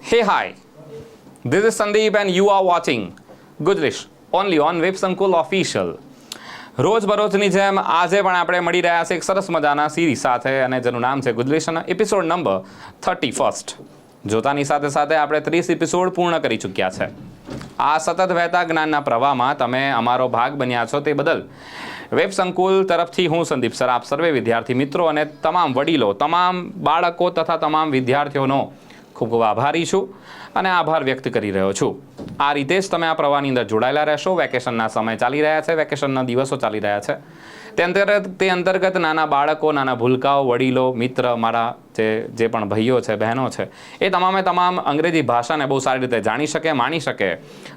Hey, hi. This is Sandeep and you are watching Gujlish only on WebSankul official. રોજબરોજની જેમ આજે પણ આપણે મળી રહ્યા છે એક સરસ મજાના સિરીઝ સાથે અને જેનું નામ છે ગુજલિશ અને એપિસોડ નંબર 31. જોતાની સાથે સાથે આપણે 30 એપિસોડ પૂર્ણ કરી ચૂક્યા છે. આ સતત વહેતા જ્ઞાનના પ્રવાહમાં તમે અમારો ભાગ બન્યા છો તે બદલ વેબસંકુલ તરફથી હું સંદીપ સર આપ સર્વે વિદ્યાર્થી મિત્રો અને તમામ વડીલો, તમામ બાળકો તથા તમામ વિદ્યાર્થીઓનો ખૂબ ખૂબ આભારી છું અને આભાર વ્યક્ત કરી રહ્યો છું. આ રીતે જ તમે આ પ્રવાહની અંદર જોડાયેલા રહેશો. વેકેશનના સમય ચાલી રહ્યા છે, વેકેશનના દિવસો ચાલી રહ્યા છે. તે અંતર્ગત નાના બાળકો, નાના ભૂલકાઓ, વડીલો, મિત્ર, મારા જે પણ ભાઈઓ છે, બહેનો છે, એ તમામે તમામ અંગ્રેજી ભાષાને બહુ સારી રીતે જાણી શકે, માણી શકે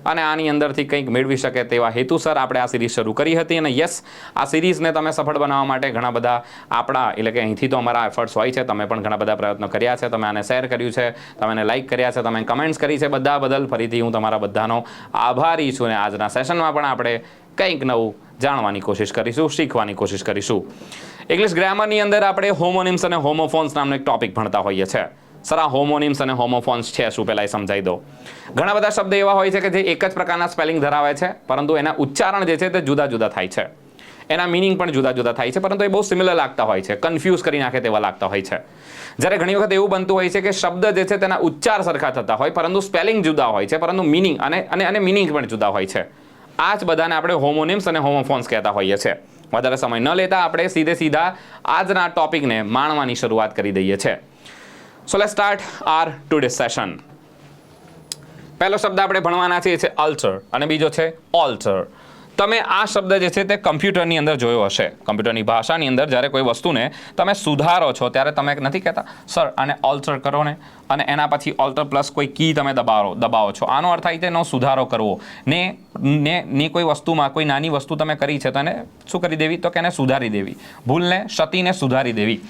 અને આની અંદરથી કંઈક મેળવી શકે તેવા હેતુસર આપણે આ સિરીઝ શરૂ કરી હતી. અને યસ, આ સિરીઝને તમે સફળ બનાવવા માટે ઘણા બધા આપણા એટલે કે અહીંથી તો અમારા એફર્ટ્સ હોય છે. તમે પણ ઘણા બધા પ્રયત્નો કર્યા છે, તમે આને શેર કર્યું છે, તમે એને લાઇક કર્યા છે, તમે કમેન્ટ્સ કરી છે. બધા બદલ ફરીથી હું તમારા બધાનો આભારી છું. અને આજના સેશનમાં પણ આપણે કંઈક નવું જાણવાની કોશિશ કરીશું, શીખવાની કોશિશ કરીશું. ઇંગ્લિશ ગ્રામરની અંદર આપણે હોમોનિમ્સ અને હોમોફોન્સ નામનો એક ટોપિક ભણતા હોઈએ છીએ. સર, આ હોમોનિમ્સ અને હોમોફોન્સ છે શું, પહેલાં એ સમજાવી દો. ઘણા બધા શબ્દ એવા હોય છે કે જે એક જ પ્રકારના સ્પેલિંગ ધરાવે છે, પરંતુ એના ઉચ્ચારણ જે છે તે જુદા જુદા થાય છે. એના મિનિંગ પણ જુદા જુદા થાય છે, પરંતુ એ બહુ સિમિલર લાગતા હોય છે, કન્ફ્યુઝ કરી નાખે તેવા લાગતા હોય છે. જ્યારે ઘણી વખત એવું બનતું હોય છે કે શબ્દ જે છે તેના ઉચ્ચાર સરખા થતા હોય, પરંતુ સ્પેલિંગ જુદા હોય છે, પરંતુ મિનિંગ અને મિનિંગ પણ જુદા હોય છે. આ જ બધાને આપણે હોમોનિમ્સ અને હોમોફોન્સ કહેતા હોઈએ છીએ. વધારે સમય ન લેતા આપણે સીધા આજના ટોપિકને માણવાની શરૂઆત કરી દઈએ છીએ. So let's start R today session. પહેલો શબ્દ આપણે ભણવાના છીએ છે અલ્ટર અને બીજો છે ઓલ્ટર. તમે આ શબ્દ જે છે તે કમ્પ્યુટરની અંદર જોયો હશે. કમ્પ્યુટરની ભાષાની અંદર જ્યારે કોઈ વસ્તુને તમે સુધારો છો ત્યારે તમે નથી કહેતા સર આને ઓલ્ટર કરો ને, અને એના પછી ઓલ્ટર પ્લસ કોઈ કી તમે દબાવો છો. આનો અર્થ થાય છે એનો સુધારો કરવો ને કોઈ વસ્તુમાં કોઈ નાની વસ્તુ તમે કરી છે તો એને શું કરી દેવી, તો કે એને સુધારી દેવી, ભૂલને ક્ષતિને સુધારી દેવી.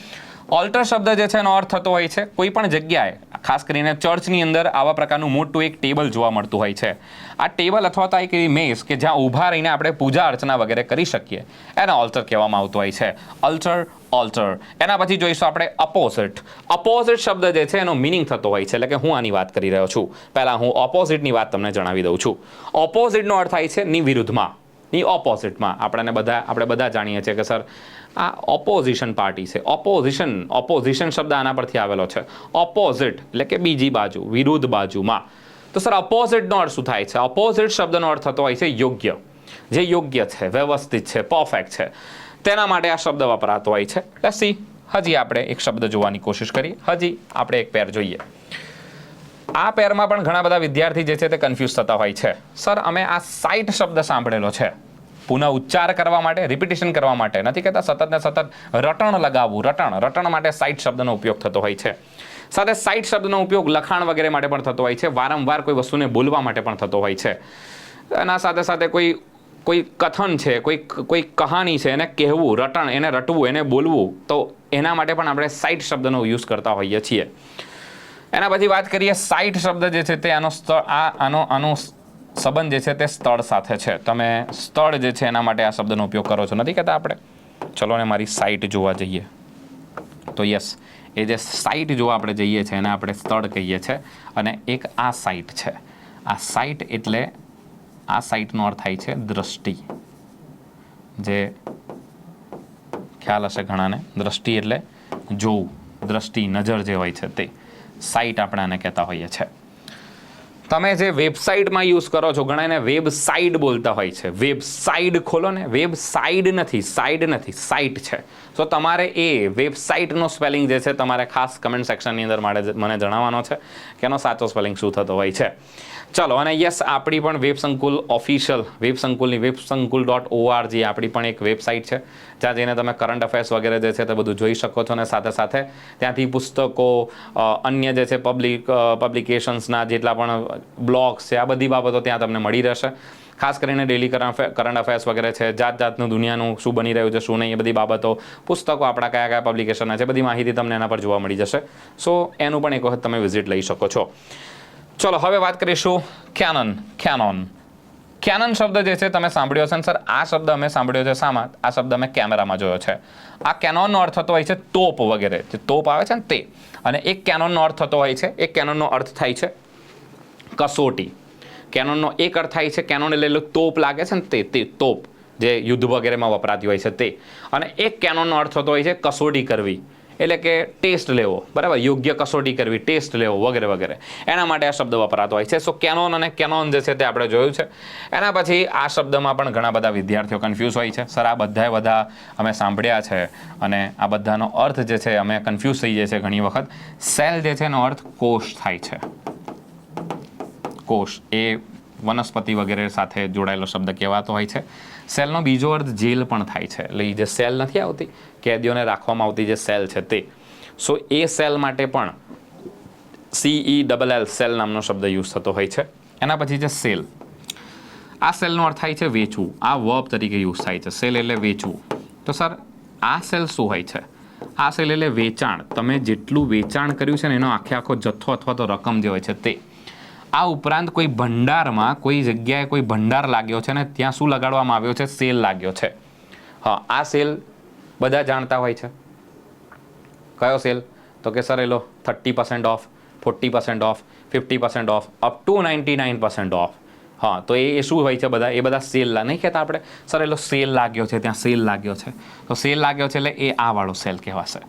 ઓલ્ટર શબ્દ જે છે એનો અર્થ થતો હોય છે કોઈ પણ જગ્યાએ, ખાસ કરીને ચર્ચની અંદર આવા પ્રકારનું મોટું એક ટેબલ જોવા મળતું હોય છે. આ ટેબલ અથવા તો એક એવી મેઝ કે જ્યાં ઊભા રહીને આપણે પૂજા અર્ચના વગેરે કરી શકીએ, એને ઓલ્ટર કહેવામાં આવતું હોય છે. ઓલ્ટર. એના પછી જોઈશું આપણે અપોઝિટ. અપોઝિટ શબ્દ જે છે એનો મિનિંગ થતો હોય છે, એટલે કે હું આની વાત કરી રહ્યો છું. પહેલાં હું ઓપોઝિટની વાત તમને જણાવી દઉં છું. ઓપોઝિટનો અર્થ થાય છે ની વિરુદ્ધમાં, ની ઓપોઝિટમાં. આપણે બધા જાણીએ છીએ કે સર આ ઓપોઝિશન પાર્ટી છે. ઓપોઝિશન શબ્દ આના પરથી આવેલો છે. ઓપોઝિટ એટલે કે બીજી બાજુ, વિરુદ્ધ બાજુમાં. તો સર અપોઝિટનો અર્થ શું થાય છે? અપોઝિટ શબ્દનો અર્થ થતો હોય છે યોગ્ય. જે યોગ્ય છે, વ્યવસ્થિત છે, પરફેક્ટ છે, તેના માટે આ શબ્દ વપરાતો હોય છે. લેટ્સ સી, હજી આપણે એક શબ્દ જોવાની કોશિશ કરીએ. હજી આપણે એક પેર જોઈએ. આ પેરમાં પણ ઘણા બધા વિદ્યાર્થી જે છે તે કન્ફ્યુઝ થતા હોય છે. સર અમે આ સાઇટ શબ્દ સાંભળેલો છે, પુનઃ ઉચ્ચાર કરવા માટે, રિપીટેશન કરવા માટે નથી કહેતા, સતત ને સતત રટણ લગાવવું. રટણ માટે સાઇટ શબ્દનો ઉપયોગ થતો હોય છે. સાથે સાઇટ શબ્દનો ઉપયોગ લખાણ વગેરે માટે પણ થતો હોય છે. વારંવાર કોઈ વસ્તુને બોલવા માટે પણ થતો હોય છે. એના સાથે કોઈ કથન છે, કોઈ કહાની છે, એને કહેવું, રટણ, એને રટવું, એને બોલવું, તો એના માટે પણ આપણે સાઇટ શબ્દનો યુઝ કરતા હોઈએ છીએ. એના પછી વાત કરીએ સાઇટ શબ્દ જે છે તે આનો સંબંધ જે છે તે સ્થળ સાથે છે. તમે સ્થળ જે છે એના માટે આ શબ્દનો ઉપયોગ કરો છો, નથી કહેતા આપણે. ચલો ને મારી સાઇટ જોવા જઈએ. તો યસ, એ જે સાઇટ જોવા આપણે જઈએ છીએ એને આપણે સ્થળ કહીએ છીએ. અને એક આ સાઇટ છે. આ સાઇટ એટલે આ સાઇટનો અર્થ થાય છે દ્રષ્ટિ. જે ખ્યાલ હશે ઘણાને, દ્રષ્ટિ એટલે જોવું, દ્રષ્ટિ, નજર જે હોય છે તે સાઇટ આપણે આને કહેતા હોઈએ છીએ. તમે જે વેબસાઇટમાં યુઝ કરો છો, ઘણા એને વેબસાઇટ બોલતા હોય છે. વેબસાઇટ ખોલો ને, વેબસાઇટ નથી, સાઇટ છે. તો તમારે એ વેબસાઇટનો સ્પેલિંગ જે છે તમારે ખાસ કમેન્ટ સેક્શનની અંદર મને જણાવવાનો છે કે એનો સાચો સ્પેલિંગ શું થતો હોય છે. ચલો, અને યસ, આપણી પણ વેબસંકુલ ઓફિશિયલ, websankul.org આપણી પણ એક વેબસાઇટ છે, જ્યાં જઈને તમે કરંટ અફેર્સ વગેરે જે છે તે બધું જોઈ શકો છો. અને સાથે ત્યાંથી પુસ્તકો, અન્ય જે છે પબ્લિકેશન્સના જેટલા પણ બ્લોગ્સ છે, આ બધી બાબતો ત્યાં તમને મળી રહેશે. ખાસ કરીને ડેલી કરંટ અફેર્સ વગેરે છે, જાતનું દુનિયાનું શું બની રહ્યું છે, શું નહીં, એ બધી બાબતો, પુસ્તકો આપણા કયા પબ્લિકેશનના છે, બધી માહિતી તમને એના પર જોવા મળી જશે. સો એનું પણ એક વખત તમે વિઝિટ લઈ શકો છો. ચલો, હવે વાત કરીશું કેનોન. શબ્દ જે છે તમે સાંભળ્યો છે ને સર? આ શબ્દ અમે સાંભળ્યો છે શામાં? આ શબ્દ અમે કેમેરામાં જોયો છે. આ કેનોનનો અર્થ થતો હોય છે તોપ વગેરે, જે તોપ આવે છે ને તે. અને એક કેનોનનો અર્થ થતો હોય છે, એક કેનોનનો અર્થ થાય છે કસોટી. કેનોનનો એક અર્થ થાય છે, કેનોન એટલે તોપ લાગે છે ને તે તોપ જે યુદ્ધ વગેરેમાં વપરાતી હોય છે તે. અને એક કેનોનનો અર્થ થતો હોય છે કસોટી કરવી, એટલે કે ટેસ્ટ લેવો, બરાબર, યોગ્ય કસોટી કરવી, ટેસ્ટ લેવો વગેરે વગેરે, એના માટે આ શબ્દ વપરાતો હોય છે. સો કેનોન અને કેનોન જે છે તે આપણે જોયું છે. એના પછી આ શબ્દમાં પણ ઘણા બધા વિદ્યાર્થીઓ કન્ફ્યુઝ હોય છે. સર, આ બધા અમે સાંભળ્યા છે અને આ બધાનો અર્થ જે છે અમે કન્ફ્યુઝ થઈ જાય છે ઘણી વખત. સેલ જે છે એનો અર્થ કોષ થાય છે. કોષ એ વનસ્પતિ વગેરે સાથે જોડાયેલો શબ્દ કહેવાતો હોય છે. સેલનો બીજો અર્થ જેલ પણ થાય છે. એટલે એ જે સેલ નથી આવતી, કેદીઓને રાખવામાં આવતી જે સેલ છે તે, સો એ સેલ માટે પણ CELL સેલ નામનો શબ્દ યુઝ થતો હોય છે. એના પછી છે સેલ. આ સેલનો અર્થ થાય છે વેચવું. આ વર્બ તરીકે યુઝ થાય છે. સેલ એટલે વેચવું. તો સર, આ સેલ શું હોય છે? આ સેલ એટલે વેચાણ. તમે જેટલું વેચાણ કર્યું છે ને એનો આખો જથ્થો અથવા તો રકમ જે હોય છે તે. આ ઉપરાંત કોઈ ભંડારમાં, કોઈ જગ્યાએ કોઈ ભંડાર લાગ્યો છે ને ત્યાં શું લગાડવામાં આવ્યો છે? સેલ લાગ્યો છે. હા, આ સેલ બધા જાણતા હોય છે. કયો સેલ? તો કે સર એલો 30% off, 40% off, 50% off, up to 99% off. હા, તો એ શું હોય છે? બધા એ બધા સેલ નહીં કહેતા આપણે, સર એલો સેલ લાગ્યો છે, ત્યાં સેલ લાગ્યો છે. તો સેલ લાગ્યો છે એટલે એ આ વાળો સેલ કહેવાશે.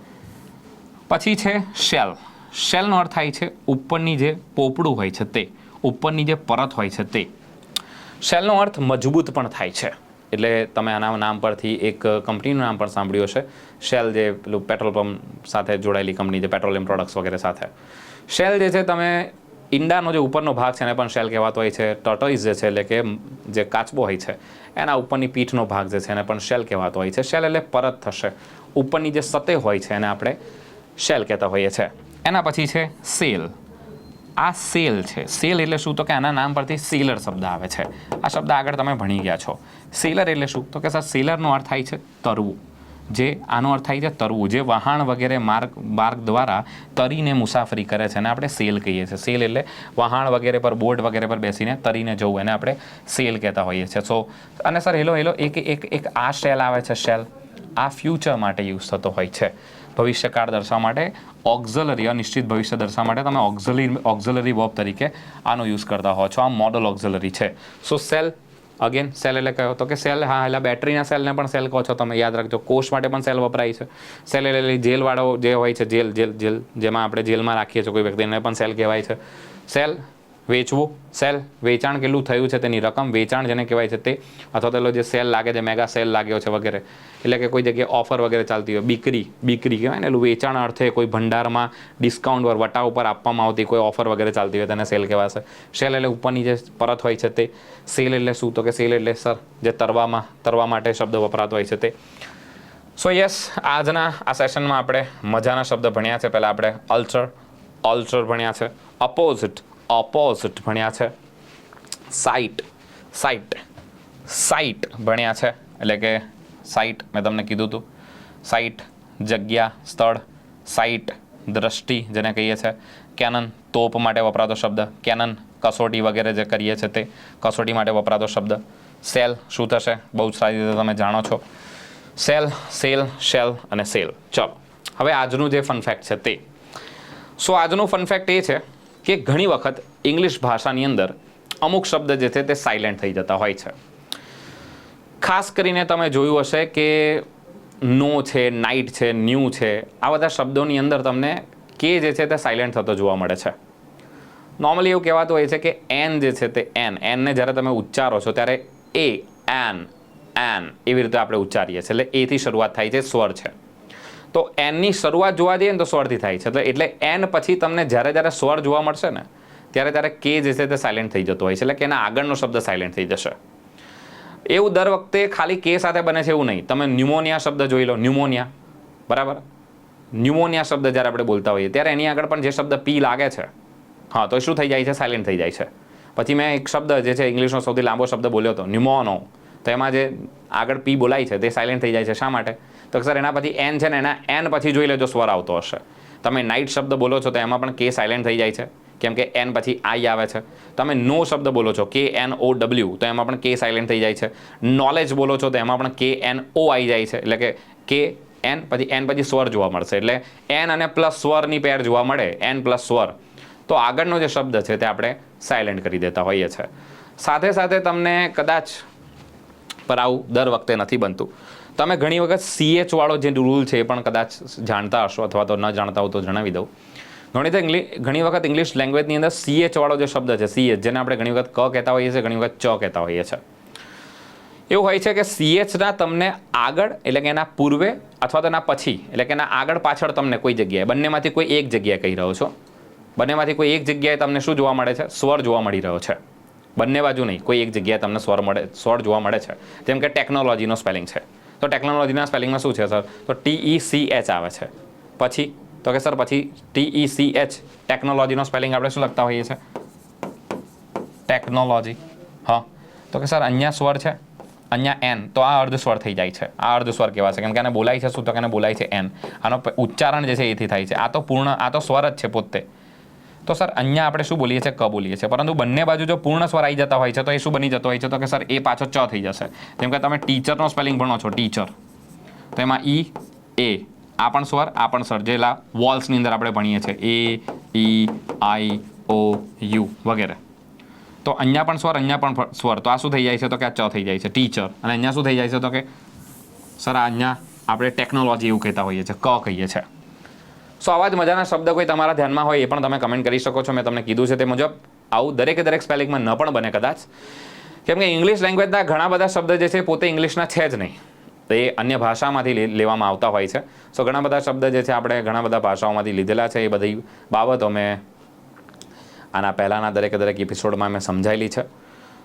પછી છે શેલ. શેલનો અર્થ થાય છે ઉપરની જે પોપડું હોય છે તે, ઉપરની જે પરત હોય છે તે. શેલનો અર્થ મજબૂત પણ થાય છે. એટલે તમે આના નામ પરથી એક કંપનીનું નામ પણ સાંભળ્યું હશે, શેલ, જે પેલું પેટ્રોલ પંપ સાથે જોડાયેલી કંપની, જે પેટ્રોલિયમ પ્રોડક્ટ્સ વગેરે સાથે. શેલ જે છે, તમે ઈંડાનો જે ઉપરનો ભાગ છે એને પણ શેલ કહેવાતો હોય છે. ટર્ટોઇઝ જે છે, એટલે કે જે કાચબો હોય છે એના ઉપરની પીઠનો ભાગ જે છે એને પણ શેલ કહેવાતો હોય છે. શેલ એટલે પરત થશે, ઉપરની જે સતહ હોય છે એને આપણે શેલ કહેતા હોઈએ છીએ. એના પછી છે સેલ. આ સેલ છે. સેલ એટલે શું? તો કે આના નામ પરથી સેલર શબ્દ આવે છે. આ શબ્દ આગળ તમે ભણી ગયા છો. સેલર એટલે શું? તો કે સર, સેલરનો અર્થ થાય છે તરવું. જે આનો અર્થ થાય છે તરવું, જે વહાણ વગેરે માર્ગ દ્વારા તરીને મુસાફરી કરે છે અને આપણે સેલ કહીએ છીએ. સેલ એટલે વહાણ વગેરે પર, બોટ વગેરે પર બેસીને તરીને જવું, એને આપણે સેલ કહેતા હોઈએ છીએ. સો, અને સર હેલો એક આ શેલ આવે છે. શેલ આ ફ્યુચર માટે યુઝ થતો હોય છે, ભવિષ્યકાળ દર્શાવવા માટે. ઓક્ઝલરી, અનિશ્ચિત ભવિષ્ય દર્શાવવા માટે તમે ઓક્ઝલરી વર્બ તરીકે આનો યુઝ કરતા હો છો. આ મોડલ ઓક્ઝલરી છે. સો સેલ, અગેન સેલ એટલે કયો? તો કે સેલ, હા, એટલે બેટરીના સેલને પણ સેલ કહો છો તમે, યાદ રાખજો. કોષ માટે પણ સેલ વપરાય છે. સેલ એટલે જેલવાળો જે હોય છે, જેલ જેમાં આપણે જેલમાં રાખીએ છીએ કોઈ વ્યક્તિને પણ સેલ કહેવાય છે. સેલ વેચવું. સેલ વેચાણ કેટલું થયું છે તેની રકમ, વેચાણ જેને કહેવાય છે તે. અથવા તો જે સેલ લાગે છે, મેગા સેલ લાગ્યો છે વગેરે, એટલે કે કોઈ જગ્યાએ ઓફર વગેરે ચાલતી હોય, બીકરી કહેવાય ને, એલું વેચાણ અર્થે કોઈ ભંડારમાં ડિસ્કાઉન્ટ પર, વટા ઉપર આપવામાં આવતી કોઈ ઓફર વગેરે ચાલતી હોય તેને સેલ કહેવાશે. સેલ એટલે ઉપરની જે પરત હોય છે તે. સેલ એટલે શું? તો કે સેલ એટલે સર જે તરવા માટે શબ્દ વપરાતો હોય છે તે. સો યસ, આજના આ સેશનમાં આપણે મજાના શબ્દ ભણ્યા છે. પહેલાં આપણે અલ્ચર ભણ્યા છે. ઓપોઝિટ ભણ્યા છે. સાઇટ ભણ્યા છે. એટલે કે સાઇટ મેં તમને કીધું હતું, સાઇટ જગ્યા, સ્થળ. સાઇટ દ્રષ્ટિ જેને કહીએ છીએ. કેનન તોપ માટે વપરાતો શબ્દ. કેનન કસોટી વગેરે જે કરીએ છીએ તે કસોટી માટે વપરાતો શબ્દ. સેલ શું થશે? બહુ સારી રીતે તમે જાણો છો. સેલ, શેલ અને સેલ. ચલો, હવે આજનું જે ફન ફેક્ટ છે તે. સો આજનું ફન ફેક્ટ એ છે કે ઘણી વખત ઇંગ્લિશ ભાષાની અંદર અમુક શબ્દ જે છે તે સાયલેન્ટ થઈ જતા હોય છે. ખાસ કરીને તમે જોયું હશે કે નો છે, નાઇટ છે, ન્યૂ છે, આ બધા શબ્દોની અંદર તમને કે જે છે તે સાયલેન્ટ થતો જોવા મળે છે. નોર્મલી એવું કહેવાતું હોય છે કે એન જે છે તે એનને જ્યારે તમે ઉચ્ચારો છો ત્યારે એન એવી રીતે આપણે ઉચ્ચારીએ છીએ. એટલે એથી શરૂઆત થાય છે, સ્વર છે. તો એનની શરૂઆત જોવા જઈએ ને તો સ્વરથી થાય છે. એટલે એન પછી તમને જ્યારે સ્વર જોવા મળશે ને ત્યારે કે જે છે તે સાયલેન્ટ થઈ જતો હોય છે. એટલે કે એના આગળનો શબ્દ સાયલેન્ટ થઈ જશે. એવું દર વખતે ખાલી કે સાથે બને છે એવું નહીં. તમે ન્યુમોનિયા શબ્દ જોઈ લો. ન્યુમોનિયા, બરાબર. ન્યુમોનિયા શબ્દ જ્યારે આપણે બોલતા હોઈએ ત્યારે એની આગળ પણ જે શબ્દ પી લાગે છે, હા, તો શું થઈ જાય છે? સાયલેન્ટ થઈ જાય છે. પછી મેં એક શબ્દ જે છે ઇંગ્લિશનો સૌથી લાંબો શબ્દ બોલ્યો હતો, ન્યુમોનો, તો એમાં જે આગળ પી બોલાય છે તે સાયલેન્ટ થઈ જાય છે. શા માટે? તો સર એના પછી એન છે ને, એના એન પછી જોઈ લેજો સ્વર આવતો હશે. તમે નાઇટ શબ્દ બોલો છો તો એમાં પણ કે સાયલેન્ટ થઈ જાય છે, કેમ કે એન પછી આઈ આવે છે. તમે નો શબ્દ બોલો છો, KNOW, તો એમાં પણ કે સાયલેન્ટ થઈ જાય છે. નોલેજ બોલો છો તો એમાં પણ KNO આવી જાય છે. એટલે કે એન પછી સ્વર જોવા મળશે. એટલે એન અને પ્લસ સ્વરની પેર જોવા મળે, એન પ્લસ સ્વર. તો આગળનો જે શબ્દ છે તે આપણે સાયલેન્ટ કરી દેતા હોઈએ છીએ. સાથે સાથે તમને કદાચ પર આવું દર વખતે નથી બનતું. તમે ઘણી વખત CH વાળો જે રૂલ છે એ પણ કદાચ જાણતા હશો અથવા તો ન જાણતા હો તો જણાવી દઉં. ઘણી વખત ઇંગ્લિશ લેંગ્વેજની અંદર CH વાળો જે શબ્દ છે CH, જેને આપણે ઘણી વખત ક કહેતા હોઈએ છીએ, ઘણી વખત ચ કહેતા હોઈએ છીએ. એવું હોય છે કે CHના તમને આગળ એટલે કે એના પૂર્વે અથવા તો એના પછી એટલે કે એના આગળ પાછળ તમને કોઈ જગ્યાએ બંનેમાંથી કોઈ એક જગ્યાએ કહી રહ્યો છો. બંનેમાંથી કોઈ એક જગ્યાએ તમને શું જોવા મળે છે? સ્વર જોવા મળી રહ્યો છે. બંને બાજુ નહીં, કોઈ એક જગ્યાએ તમને સ્વર જોવા મળે છે. જેમ કે ટેકનોલોજીનો સ્પેલિંગ છે, તો ટેકનોલોજીના સ્પેલિંગમાં શું છે સર? તો TECH આવે છે. પછી તો કે સર પછી TECH ટેકનોલોજીનો સ્પેલિંગ આપણે શું લખતા હોઈએ છીએ? ટેકનોલોજી. હા, તો કે સર અહીંયા સ્વર છે, અહીંયા N, તો આ અર્ધ સ્વર થઈ જાય છે. આ અર્ધ સ્વર કેવા છે? કેમ કે આને બોલાય છે શું? તો કે આને બોલાય છે N. આનો ઉચ્ચારણ જે છે એથી થાય છે. આ તો સ્વર જ છે પોતે. તો સર અહીંયા આપણે શું બોલીએ છીએ? ક બોલીએ છીએ. પરંતુ બંને બાજુ જો પૂર્ણ સ્વર આવી જતા હોય છે તો એ શું બની જતો હોય છે? તો કે સર એ પાછો ચ થઈ જશે. જેમ કે તમે ટીચરનો સ્પેલિંગ ભણો છો, ટીચર, તો એમાં E, A, આ પણ સ્વર, આ પણ સ્વર, જેલા વોલ્સની અંદર આપણે ભણીએ છીએ A, E, I, O, U વગેરે. તો અહીંયા પણ સ્વર, અહીંયા પણ સ્વર, તો આ શું થઈ જાય છે? તો કે આ ચ થઈ જાય છે, ટીચર. અને અહીંયા શું થઈ જાય છે? તો કે સર અહીંયા આપણે ટેકનોલોજી એવું કહેતા હોઈએ છીએ, ક કહીએ છીએ. સો આવા જ મજાના શબ્દ કોઈ તમારા ધ્યાનમાં હોય એ પણ તમે કમેન્ટ કરી શકો છો. મેં તમને કીધું છે તે મુજબ આવું દરેક સ્પેલિંગમાં ન પણ બને કદાચ, કેમ કે ઇંગ્લિશ લેંગ્વેજના ઘણા બધા શબ્દ જે છે પોતે ઇંગ્લિશના છે જ નહીં, તો એ અન્ય ભાષામાંથી લેવામાં આવતા હોય છે. સો ઘણા બધા શબ્દ જે છે આપણે ઘણા બધા ભાષાઓમાંથી લીધેલા છે. એ બધી બાબતો મેં આના પહેલાંના દરેક એપિસોડમાં મેં સમજાયેલી છે.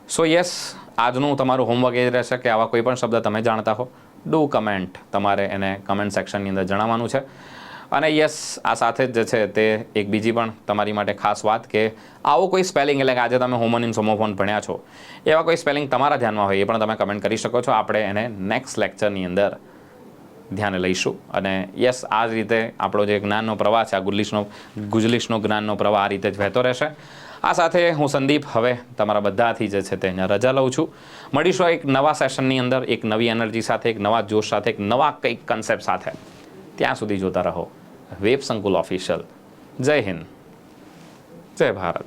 સો યસ, આજનું તમારું હોમવર્ક એ રહેશે કે આવા કોઈ પણ શબ્દ તમે જાણતા હો, ડુ કમેન્ટ, તમારે એને કમેન્ટ સેક્શનની અંદર જણાવવાનું છે. અને યસ, આ સાથે જ જે છે તે એક બીજી પણ તમારી માટે ખાસ વાત કે આવો કોઈ સ્પેલિંગ એટલે કે આજે તમે હોમોનિમ્સ હોમોફોન ભણ્યા છો એવા કોઈ સ્પેલિંગ તમારા ધ્યાનમાં હોય એ પણ તમે કમેન્ટ કરી શકો છો. આપણે એને નેક્સ્ટ લેક્ચરની અંદર ધ્યાને લઈશું. અને યસ, આ જ રીતે આપણો જે જ્ઞાનનો પ્રવાહ છે, આ ગુજલિશનો જ્ઞાનનો પ્રવાહ આ રીતે જ વહેતો રહેશે. આ સાથે હું સંદીપ હવે તમારા બધાથી જે છે તે અહીંયા રજા લઉં છું. મળીશું એક નવા સેશનની અંદર, એક નવી એનર્જી સાથે, એક નવા જોશ સાથે, એક નવા કંઈક કન્સેપ્ટ સાથે. ત્યાં સુધી જોતા રહો વેબ સંકુલ ઓફિશિયલ. જય હિન્દ, જય ભારત.